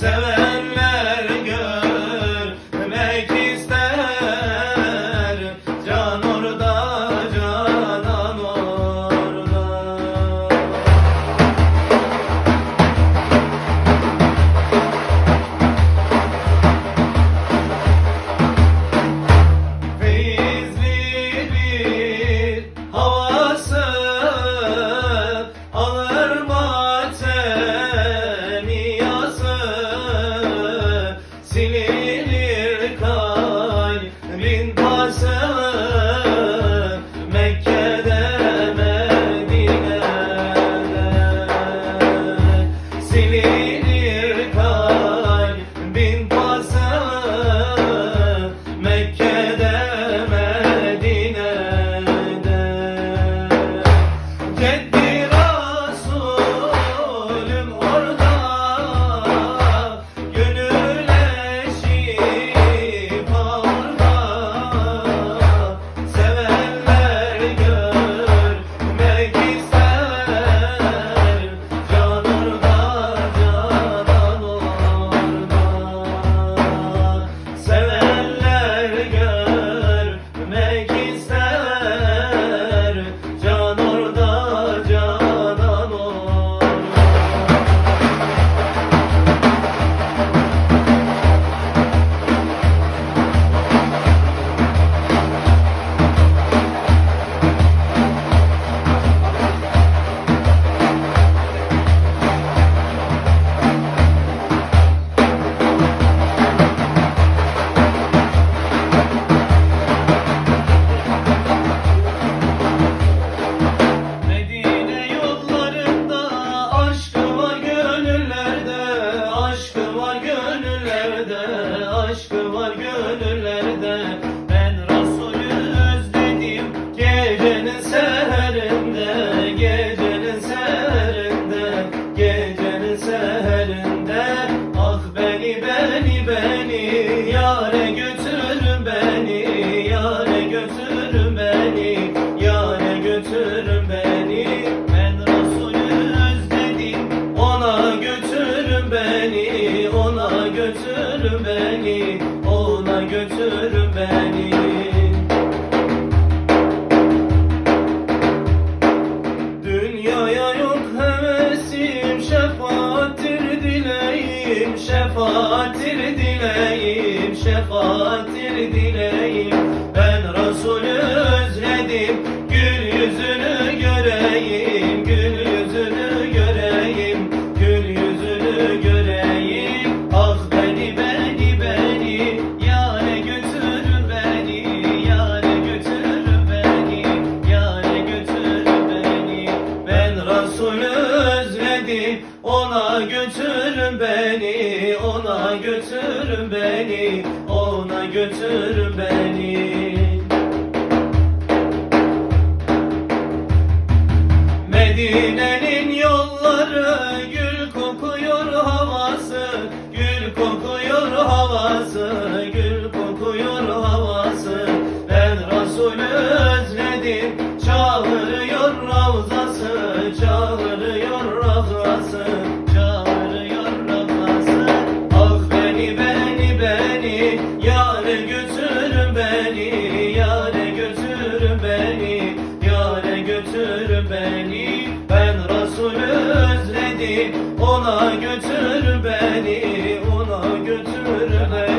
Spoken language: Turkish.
Sevenler görmek ister, can orada, canan orada. Feyizli bir havası alır matemi yası, silinir kalbin pası Mekke'de Medine'de. Silinir kalbin pası Mekke'de Medine'de. Ceddi Resulüm orada, gönülle şifa orada. Sevenler görmek ister, can orada, canan orada. Sevenler görmek ister, can orada, canan orada. Medine yollarında aşkı var gönüllerde, aşkı var gönüllerde, aşkı var gönüllerde. Ben Resulü özledim gecenin seherinde, gecenin seherinde, gecenin seherinde. Ah beni beni beni yâre götürün beni, yâre götürün beni, yâre götürün beni. Ben Resulü özledim, ona götürün beni, ona götürün beni, ona götürün beni. Dünyaya yok hevesim, şefaattir dileğim, şefaattir dileğim, şefaattir dileğim. Ben Resulü özledim, gül yüzünü göreyim, gül yüzünü göreyim, gül yüzünü göreyim. Ah beni beni beni yâre götürün beni, yâre götürün beni, yâre götürün beni. Ben Resulü özledim, ona götürün beni, ona götürün beni, ona götürün beni. Medine'nin yolları gül kokuyor havası, gül kokuyor havası, gül kokuyor havası. Ben Resulü özledim, çağırıyor ravzası, çağırıyor ravzası, çağırıyor ravzası. Ah beni beni beni yâre götürün beni, yâre götürün beni, yâre götürün beni. Ben Resulü özledim, ona götür beni, ona götür beni.